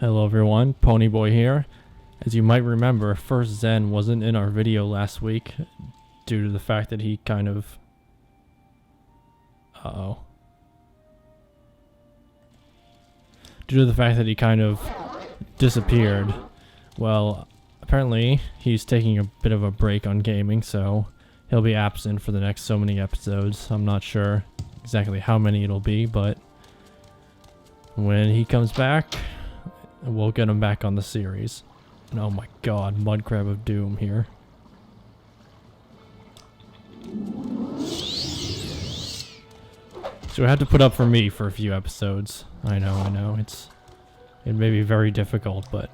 Hello everyone, PwnyBoy here. As you might remember, First Zen wasn't in our video last week due to the fact that he kind of... Due to the fact that he kind of disappeared. Well, apparently he's taking a bit of a break on gaming, so he'll be absent for the next so many episodes. I'm not sure exactly how many it'll be, but when he comes back, we'll get him back on the series. And oh my god, Mud Crab of Doom here. So I had to put up for me for a few episodes. I know, it may be very difficult, but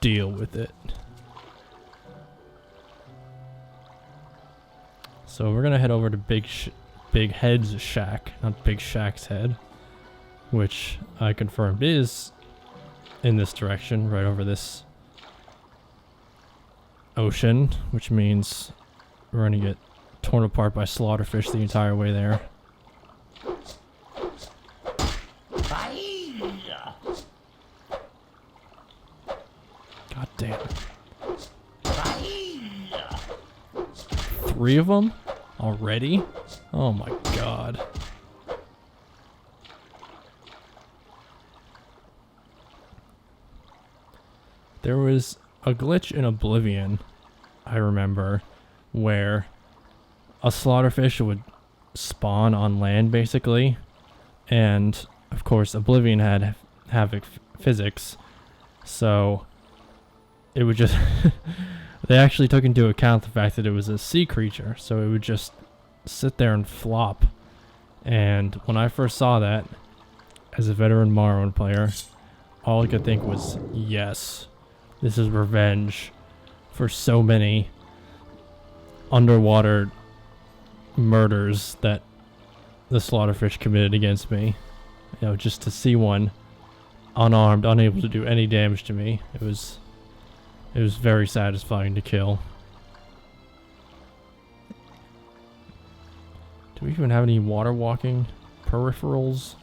deal with it. So we're gonna head over to Big Head's shack, not Big Shack's head, which I confirmed is in this direction, right over this ocean, which means we're gonna get torn apart by slaughterfish the entire way there. God damn it. 3 of them? Already? Oh my god. There was a glitch in Oblivion, I remember, where a slaughterfish would spawn on land, basically. And, of course, Oblivion had havoc physics, so it would just... They actually took into account the fact that it was a sea creature, so it would just sit there and flop. And when I first saw that, as a veteran Morrowind player, all I could think was, yes, this is revenge for so many underwater murders that the slaughterfish committed against me. You know, just to see one unarmed, unable to do any damage to me, it was very satisfying to kill. Do we even have any water walking peripherals?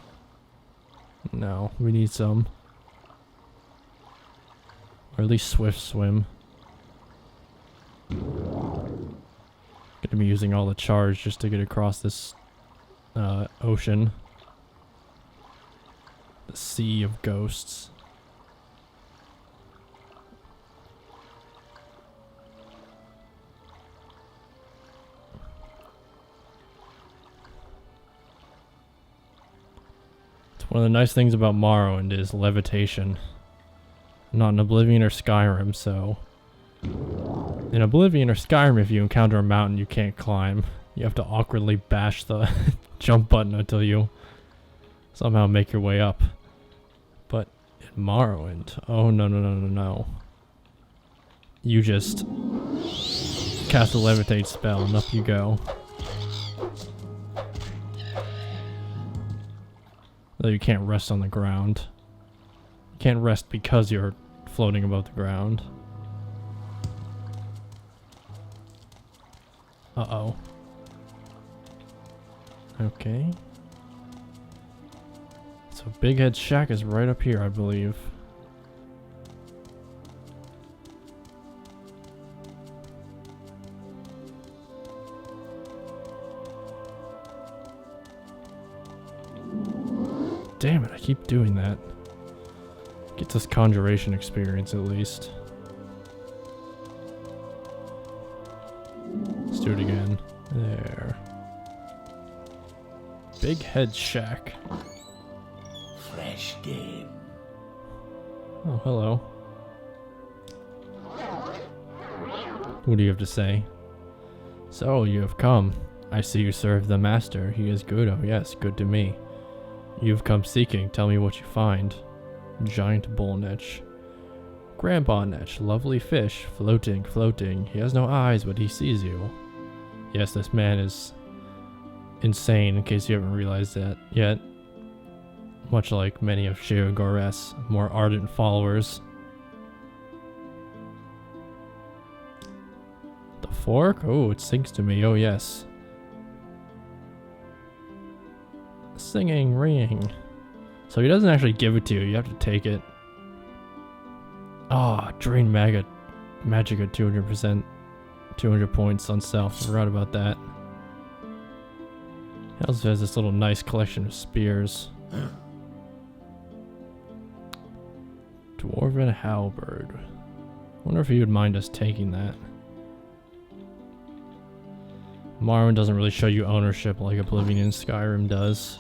No, we need some. Or at least swift swim. Gonna be using all the charge just to get across this ocean. The sea of ghosts. One of the nice things about Morrowind is levitation. Not in Oblivion or Skyrim, so... In Oblivion or Skyrim, if you encounter a mountain you can't climb, you have to awkwardly bash the jump button until you somehow make your way up. But in Morrowind, oh no. You just cast a levitate spell and up you go. Though you can't rest on the ground. You can't rest because you're floating above the ground. Uh-oh. Okay. So Big Head's shack is right up here, I believe. Damn it, I keep doing that. Gets us conjuration experience at least. Let's do it again. There. Big Head Shack. Fresh game. Oh, hello. What do you have to say? So, you have come. I see you serve the master. He is good. Oh yes, good to me. You've come seeking. Tell me what you find. Giant Bull Netch. Grandpa Netch, lovely fish, floating. He has no eyes, but he sees you. Yes, this man is insane, in case you haven't realized that yet. Much like many of Sheogorad's more ardent followers. The fork? Oh, it sings to me. Oh, yes. Singing, ringing. So he doesn't actually give it to you. You have to take it. Ah, oh, drain magic at 200%. 200 points on self. Forgot about that. He also has this little nice collection of spears. Dwarven halberd. Wonder if he would mind us taking that. Morrowind doesn't really show you ownership like Oblivion and Skyrim does.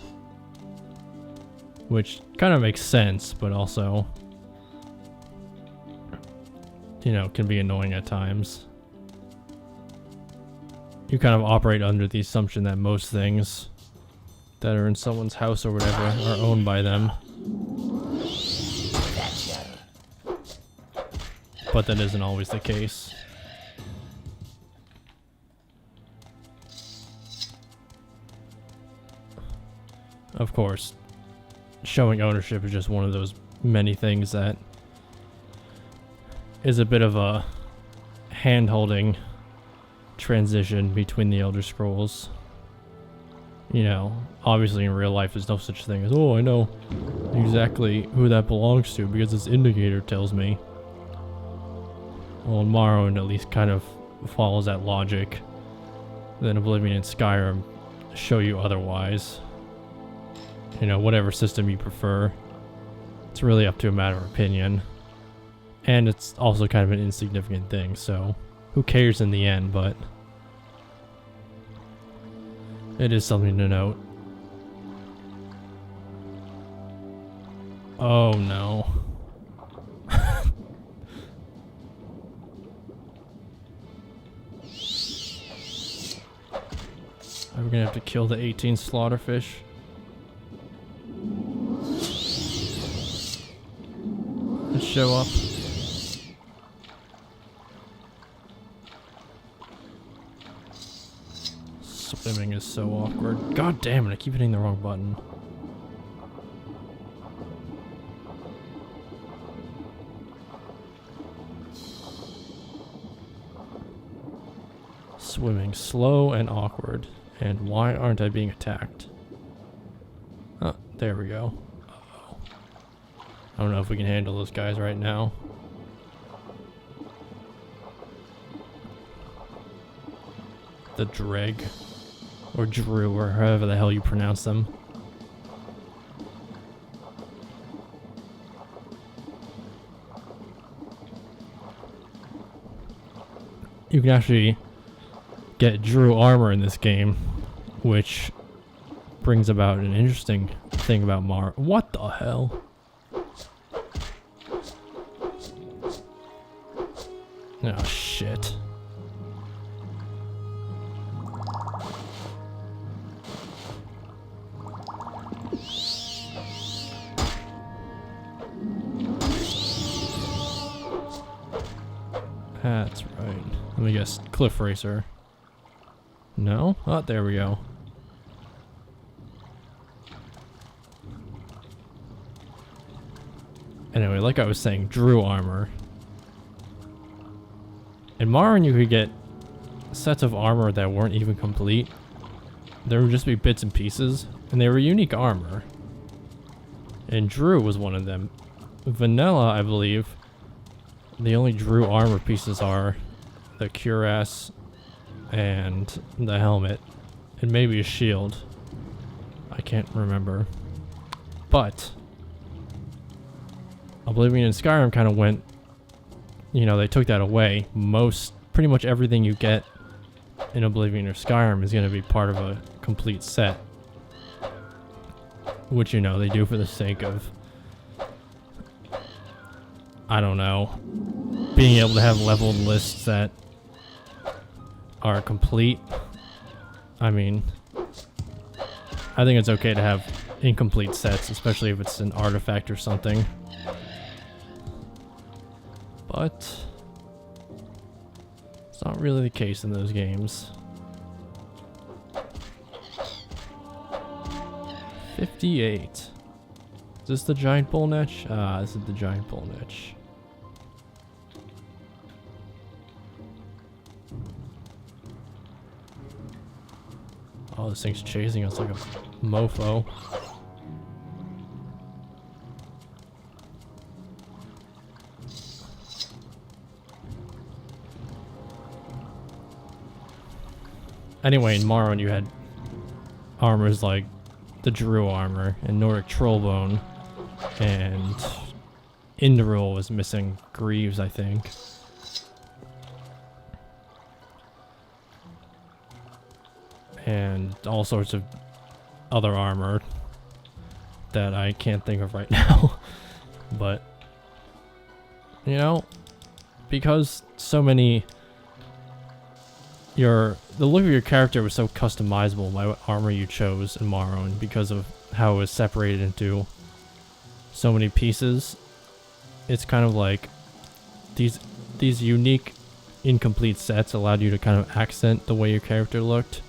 Which kind of makes sense, but also, you know, can be annoying at times. You kind of operate under the assumption that most things that are in someone's house or whatever are owned by them. But that isn't always the case. Of course, showing ownership is just one of those many things that is a bit of a hand-holding transition between the Elder Scrolls. You know, obviously in real life there's no such thing as, oh, I know exactly who that belongs to because this indicator tells me. Well, Morrowind at least kind of follows that logic. Then Oblivion and Skyrim show you otherwise. You know, whatever system you prefer. It's really up to a matter of opinion. And it's also kind of an insignificant thing, so who cares in the end, but it is something to note. Oh no. Are we gonna have to kill the 18 slaughterfish? Let's show up. Swimming is so awkward. God damn it, I keep hitting the wrong button. Swimming slow and awkward. And why aren't I being attacked? Oh, there we go. Uh-oh. I don't know if we can handle those guys right now. The Dreg. Or Drew, or however the hell you pronounce them. You can actually get Drew armor in this game, which brings about an interesting thing about What the hell? Oh shit. That's right. Let me guess. Cliff Racer. No? Oh, there we go. Anyway, like I was saying, Drew armor. In Morrowind, you could get sets of armor that weren't even complete. There would just be bits and pieces, and they were unique armor. And Drew was one of them. Vanilla, I believe, the only Drew armor pieces are the cuirass and the helmet, and maybe a shield. I can't remember. But Oblivion and Skyrim kind of went, you know, they took that away. Pretty much everything you get in Oblivion or Skyrim is going to be part of a complete set. Which, you know, they do for the sake of, I don't know, being able to have leveled lists that are complete. I mean, I think it's okay to have incomplete sets, especially if it's an artifact or something. But it's not really the case in those games. 58. Is this the Giant Bull Netch? Ah, this is the Giant Bull Netch. Oh, this thing's chasing us like a mofo. Anyway, in Morrowind you had armors like the Drew armor and Nordic Trollbone, and Induril was missing Greaves, I think. And all sorts of other armor that I can't think of right now. But, you know, because so many... the look of your character was so customizable by what armor you chose in Morrowind because of how it was separated into so many pieces. It's kind of like these unique incomplete sets allowed you to kind of accent the way your character looked.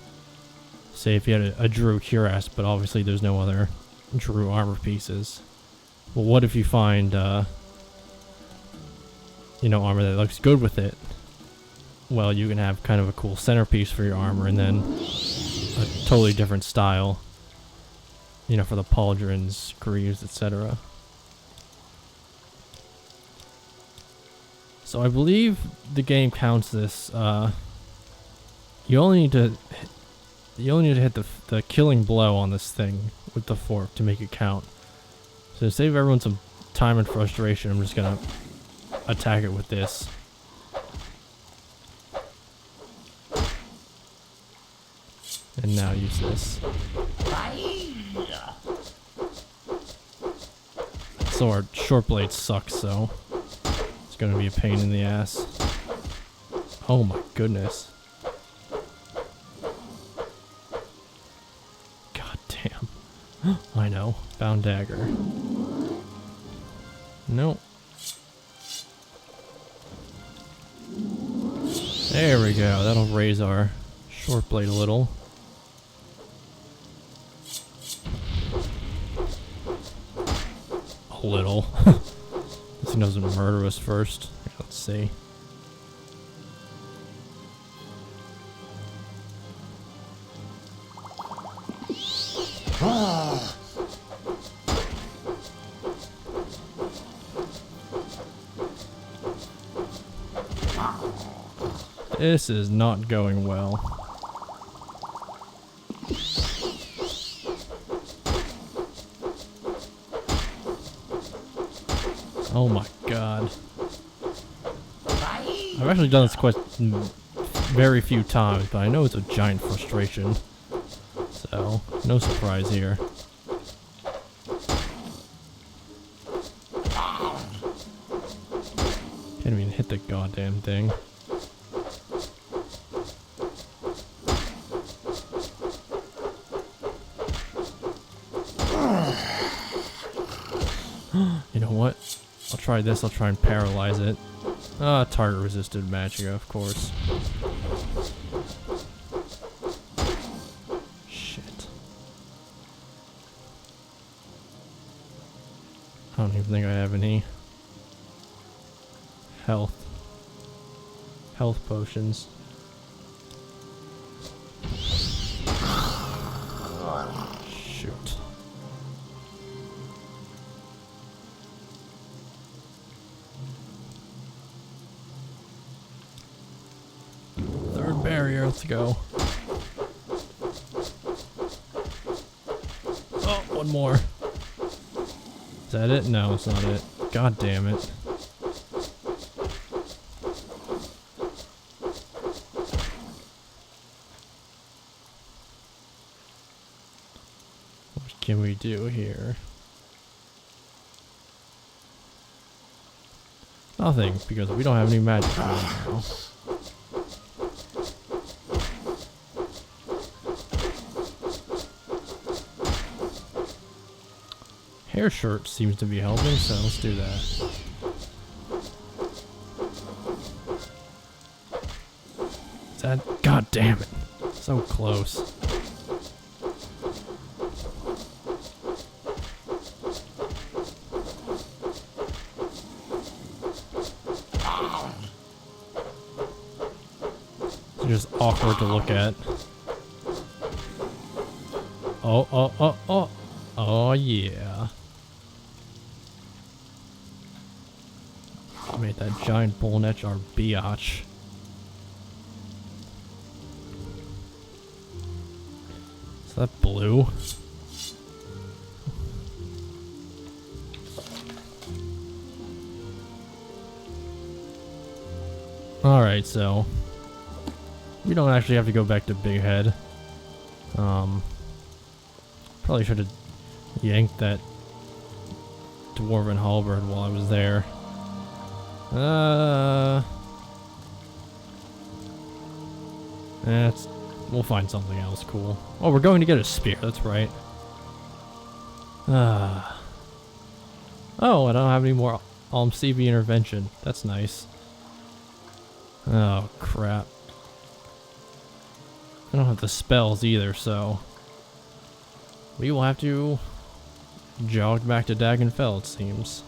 Say if you had a Drew cuirass, but obviously there's no other Drew armor pieces. Well, what if you find you know, armor that looks good with it? Well, you can have kind of a cool centerpiece for your armor, and then a totally different style, you know, for the pauldrons, greaves, etc. So I believe the game counts this. You only need to hit the killing blow on this thing with the fork to make it count. So to save everyone some time and frustration, I'm just gonna attack it with this. And now use this. So our short blade sucks, so it's gonna be a pain in the ass. Oh my goodness. God damn. I know. Bound dagger. Nope. There we go. That'll raise our short blade a little. A little. This thing doesn't murder us first. Let's see. This is not going well. Oh my god. I've actually done this quest very few times, but I know it's a giant frustration. So, no surprise here. Can't even hit the goddamn thing. You know what? I'll try this. I'll try and paralyze it. Ah, target resisted magicka, of course. Shit. I don't even think I have any health potions. Shoot. Third barrier, let's go. Oh, one more. Is that it? No, it's not it. God damn it. What can we do here? Nothing, because we don't have any magic right now. Hair shirt seems to be helping, so let's do that. Is that? God damn it. So close. It's just awkward to look at. Oh, oh, oh, oh. Oh, yeah. Made that giant bull netch our biatch. Is that blue? Alright, so we don't actually have to go back to Big Head. Probably should have yanked that dwarven halberd while I was there. We'll find something else cool. Oh, we're going to get a spear, that's right. Oh, I don't have any more CB intervention. That's nice. Oh, crap. I don't have the spells either, so we will have to jog back to Dagenfell, it seems.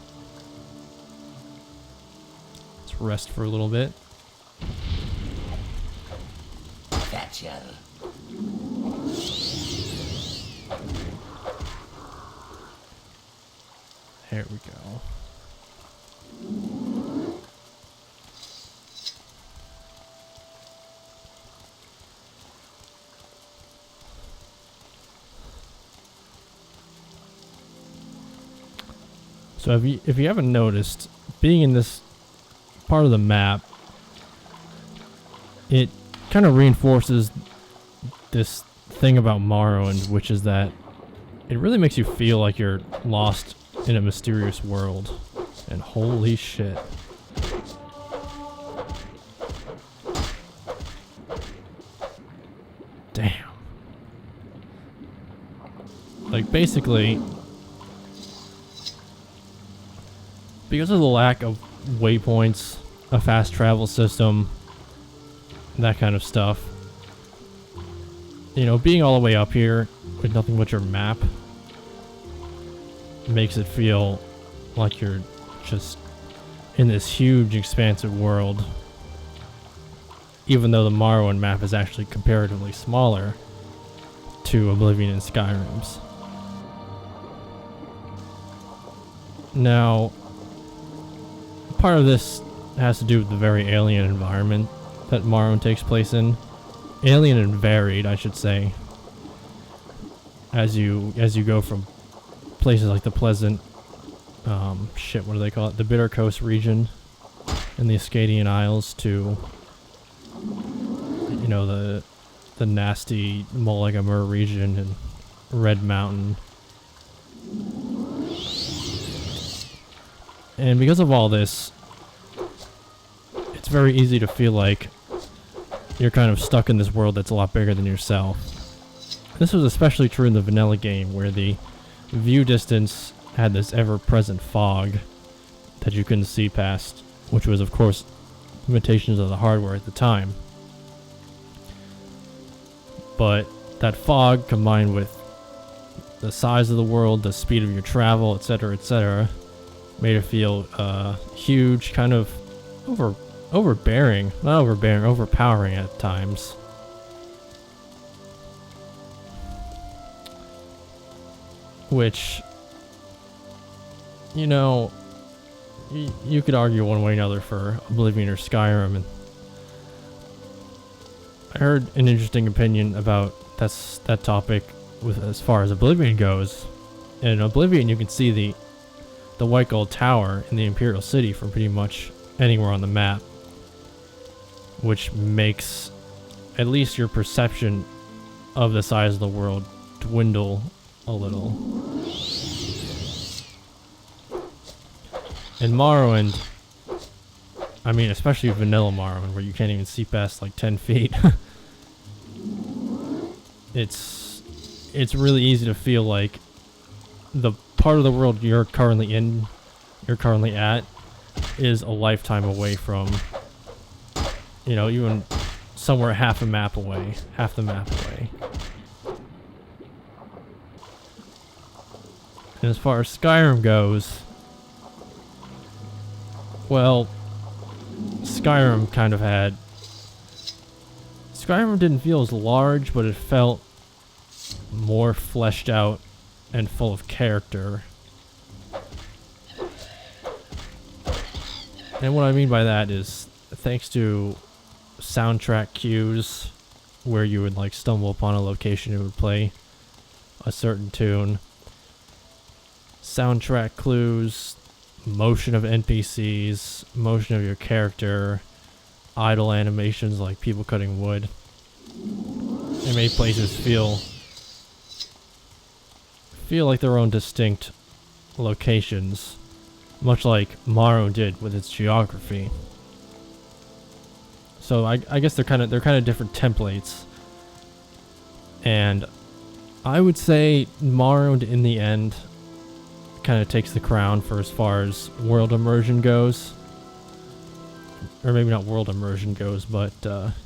Let's rest for a little bit. Thatcher. There we go. So if you haven't noticed, being in this part of the map, it kind of reinforces this thing about Morrowind, which is that it really makes you feel like you're lost in a mysterious world. And holy shit. Damn. Like, basically, because of the lack of waypoints, a fast travel system, that kind of stuff, you know, being all the way up here with nothing but your map makes it feel like you're just in this huge expansive world, even though the Morrowind map is actually comparatively smaller to Oblivion and Skyrim's. Now, part of this has to do with the very alien environment that Morrowind takes place in. Alien and varied, I should say. As you go from places like the pleasant, what do they call it? The Bitter Coast region in the Ascadian Isles to, you know, the nasty Mulligamur region and Red Mountain. And because of all this, it's very easy to feel like you're kind of stuck in this world that's a lot bigger than yourself. This was especially true in the vanilla game, where the view distance had this ever-present fog that you couldn't see past, which was, of course, limitations of the hardware at the time. But that fog, combined with the size of the world, the speed of your travel, etc., made it feel huge, kind of overpowering at times. Which, you know, you could argue one way or another for Oblivion or Skyrim. And I heard an interesting opinion about that topic with as far as Oblivion goes. In Oblivion, you can see the White Gold Tower in the Imperial City from pretty much anywhere on the map, which makes at least your perception of the size of the world dwindle a little. In Morrowind, I mean, especially vanilla Morrowind, where you can't even see past like 10 feet, it's really easy to feel like the part of the world you're currently at, is a lifetime away from, you know, even somewhere half the map away. And as far as Skyrim goes, well, Skyrim didn't feel as large, but it felt more fleshed out and full of character. And what I mean by that is, thanks to soundtrack cues where you would like stumble upon a location, it would play a certain tune. Soundtrack clues, motion of NPCs, motion of your character, idle animations like people cutting wood. It made places feel like their own distinct locations, much like Morrowind did with its geography. So I guess they're kind of different templates, and I would say Morrowind in the end kind of takes the crown for as far as world immersion goes, or maybe not world immersion goes, but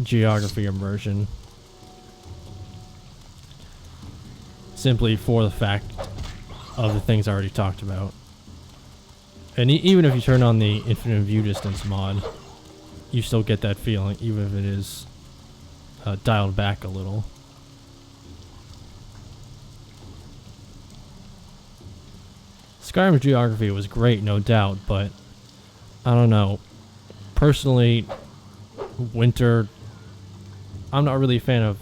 geography immersion. Simply for the fact of the things I already talked about. And even if you turn on the infinite view distance mod, you still get that feeling, even if it is dialed back a little. Skyrim's geography was great, no doubt, but I don't know. Personally, winter, I'm not really a fan of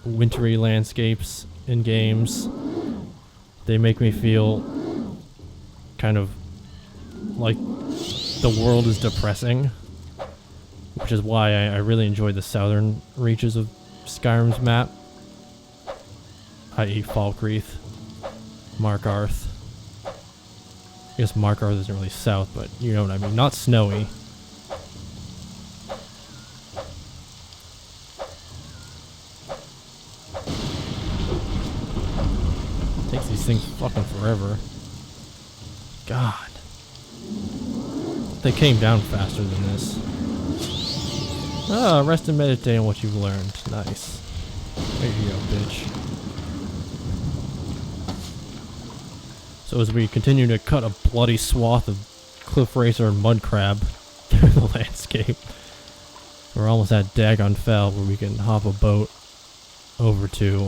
wintry landscapes in games. They make me feel kind of like the world is depressing, which is why I really enjoy the southern reaches of Skyrim's map, i.e. Falkreath, Markarth. I guess Markarth isn't really south, but you know what I mean. Not snowy. Takes these things fucking forever. God. They came down faster than this. Ah, rest and meditate on what you've learned. Nice. There you go, bitch. So as we continue to cut a bloody swath of cliff racer and mud crab through the landscape, we're almost at Dagon Fell, where we can hop a boat over to,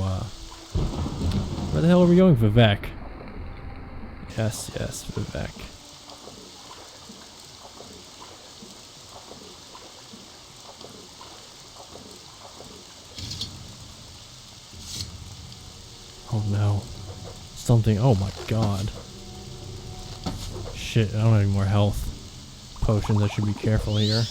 where the hell are we going? Vivek. Yes, Vivek. Oh no. Something, oh my god. Shit, I don't have any more health potions. I should be careful here.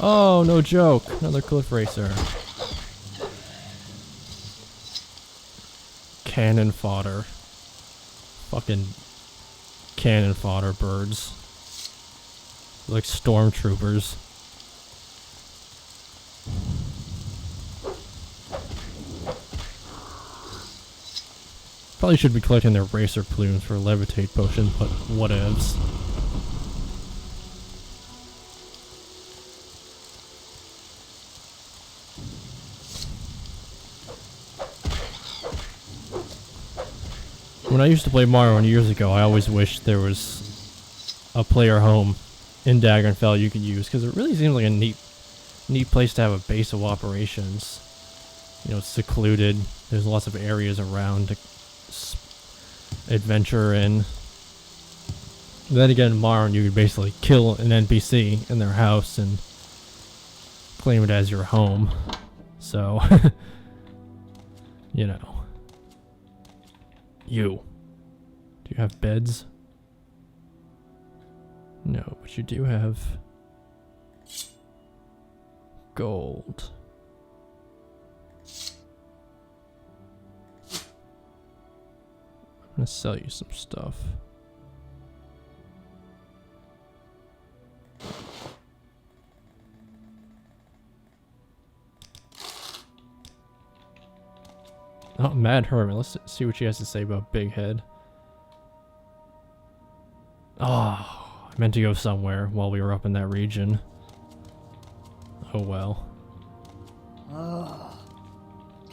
Oh, no joke. Another cliff racer. Cannon fodder. Fucking cannon fodder birds. Like stormtroopers. Probably should be collecting their racer plumes for levitate potion, but whatevs. When I used to play Morrowind years ago, I always wished there was a player home in Dagonfell you could use, because it really seems like a neat place to have a base of operations. You know, it's secluded. There's lots of areas around to adventure in. Then again, in Morrowind, you could basically kill an NPC in their house and claim it as your home. So, you know. You. Do you have beds? No, but you do have gold. I'm gonna sell you some stuff. Oh, Mad Hermit. Let's see what she has to say about Big Head. Oh, I meant to go somewhere while we were up in that region. Oh well. Oh,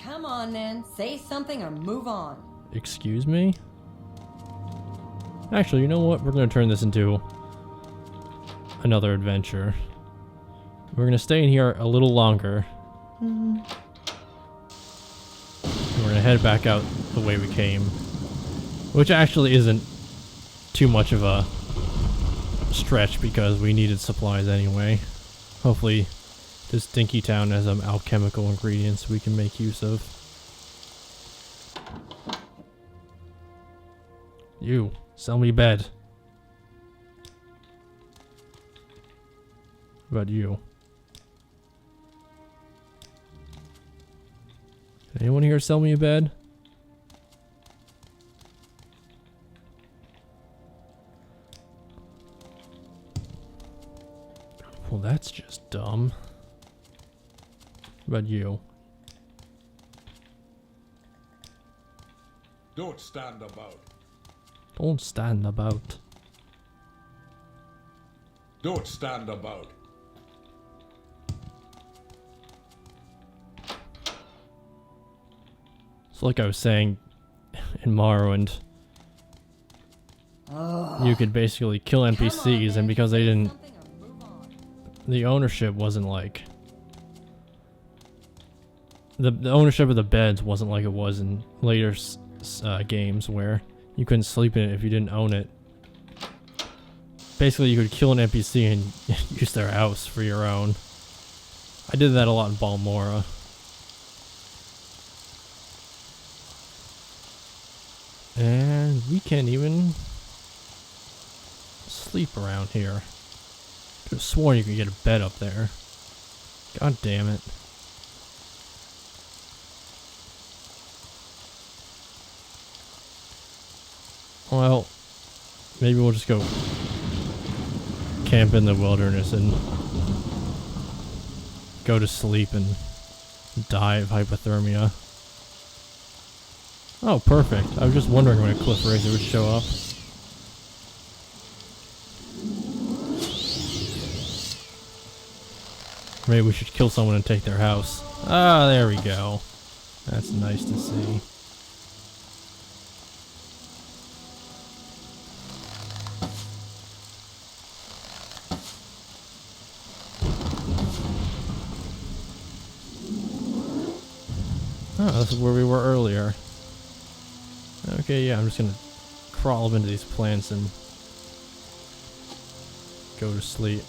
come on then. Say something or move on. Excuse me? Actually, you know what? We're going to turn this into another adventure. We're going to stay in here a little longer. We're gonna head back out the way we came. Which actually isn't too much of a stretch because we needed supplies anyway. Hopefully this dinky town has some alchemical ingredients we can make use of. You, sell me bed. What about you? Can anyone here sell me a bed? Well, that's just dumb. What about you? Don't stand about. Don't stand about. Don't stand about. So like I was saying in Morrowind, you could basically kill NPCs, and because they didn't, the ownership wasn't like, the ownership of the beds wasn't like it was in later games where you couldn't sleep in it if you didn't own it. Basically, you could kill an NPC and use their house for your own. I did that a lot in Balmora. And we can't even sleep around here. Could have sworn you could get a bed up there. God damn it. Well, maybe we'll just go camp in the wilderness and go to sleep and die of hypothermia. Oh, perfect. I was just wondering when a cliff racer would show up. Maybe we should kill someone and take their house. Ah, there we go. That's nice to see. Oh, this is where we were earlier. Okay, yeah, I'm just gonna crawl up into these plants and go to sleep.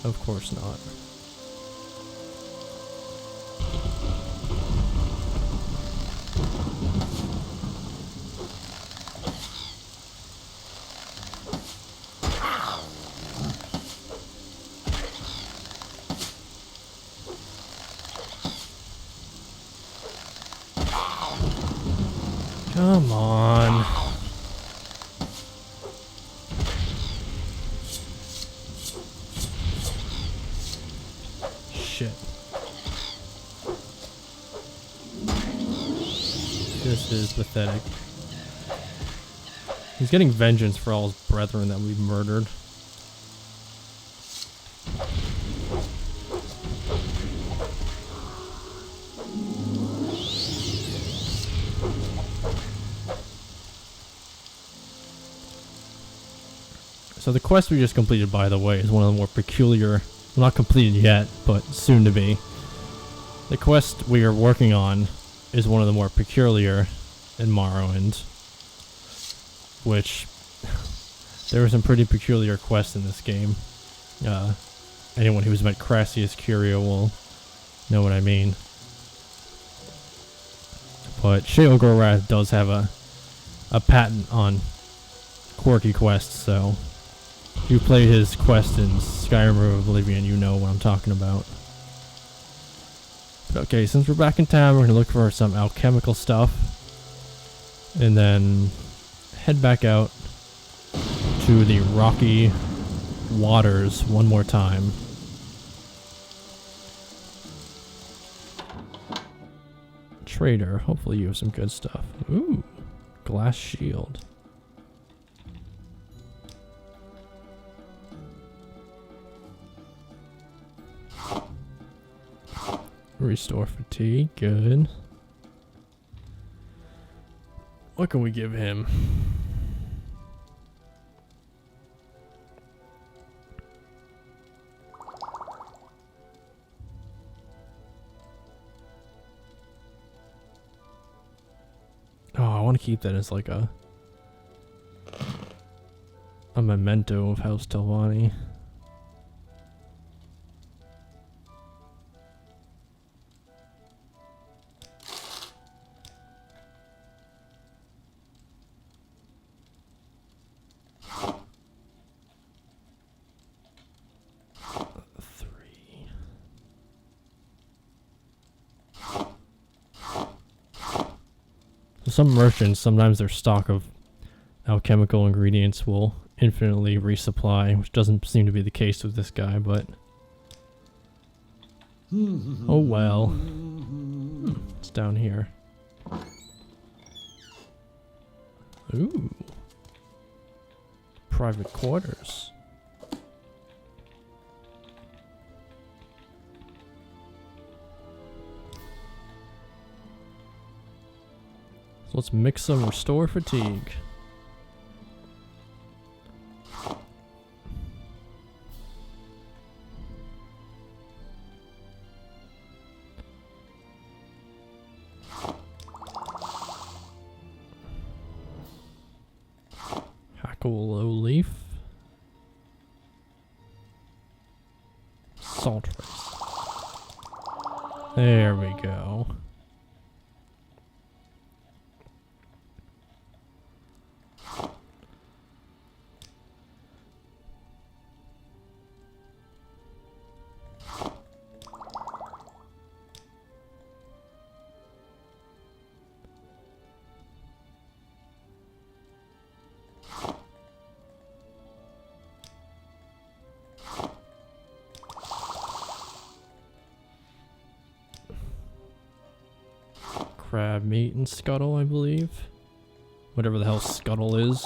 Of course not. Come on. Shit. This is pathetic. He's getting vengeance for all his brethren that we've murdered. So the quest we just completed, by the way, is one of the more peculiar, well, not completed yet, but soon to be. The quest we are working on is one of the more peculiar in Morrowind, which there are some pretty peculiar quests in this game. Anyone who's met Crassius Curio will know what I mean. But Sheogorad does have a patent on quirky quests, so if you play his quest in Skyrim or Oblivion, you know what I'm talking about. But okay, since we're back in town, we're going to look for some alchemical stuff. And then head back out to the rocky waters one more time. Trader, hopefully you have some good stuff. Ooh, glass shield. Restore fatigue, good. What can we give him? want to keep that as like a memento of House Telvanni. Some merchants, sometimes their stock of alchemical ingredients will infinitely resupply, which doesn't seem to be the case with this guy, but oh well. It's down here. Ooh. Private quarters. So let's mix some restore fatigue. Hackle leaf. Salt rice. There we go. Crab meat and scuttle, I believe. Whatever the hell scuttle is.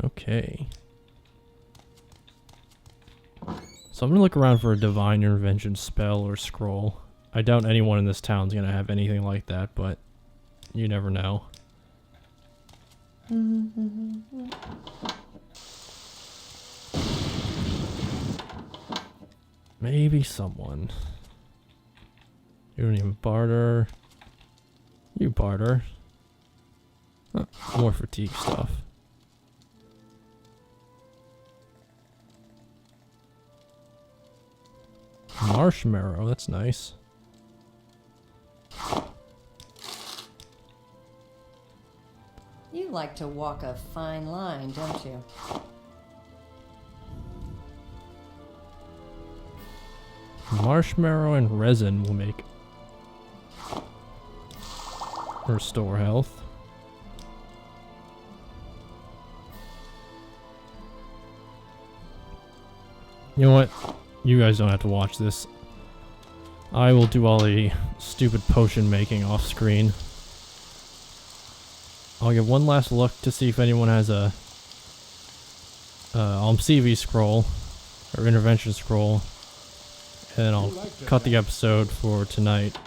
Okay. So I'm gonna look around for a divine intervention spell or scroll. I doubt anyone in this town's gonna have anything like that, but you never know. Maybe someone. You don't even barter. You barter. Huh, more fatigue stuff. Marshmallow, that's nice. You like to walk a fine line, don't you? Marshmallow and resin will make restore health. You know what? You guys don't have to watch this. I will do all the stupid potion making off screen. I'll give one last look to see if anyone has a CV scroll or intervention scroll, and then I'll cut the episode for tonight.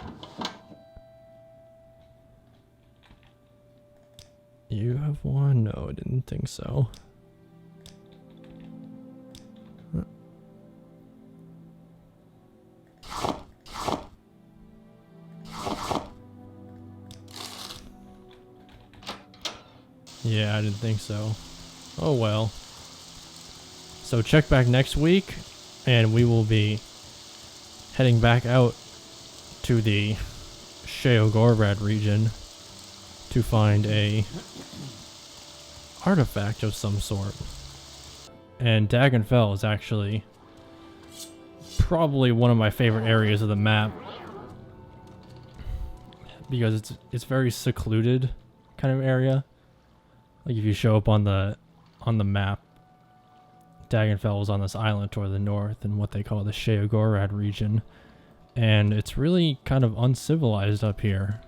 You have one? No, I didn't think so. Yeah, I didn't think so. Oh well. So check back next week, and we will be heading back out to the Sheogorad region to find a artifact of some sort. And Dagonfell is actually probably one of my favorite areas of the map, because it's very secluded kind of area. Like if you show up on the map, Dagonfell is on this island toward the north in what they call the Sheogorad region, and it's really kind of uncivilized up here.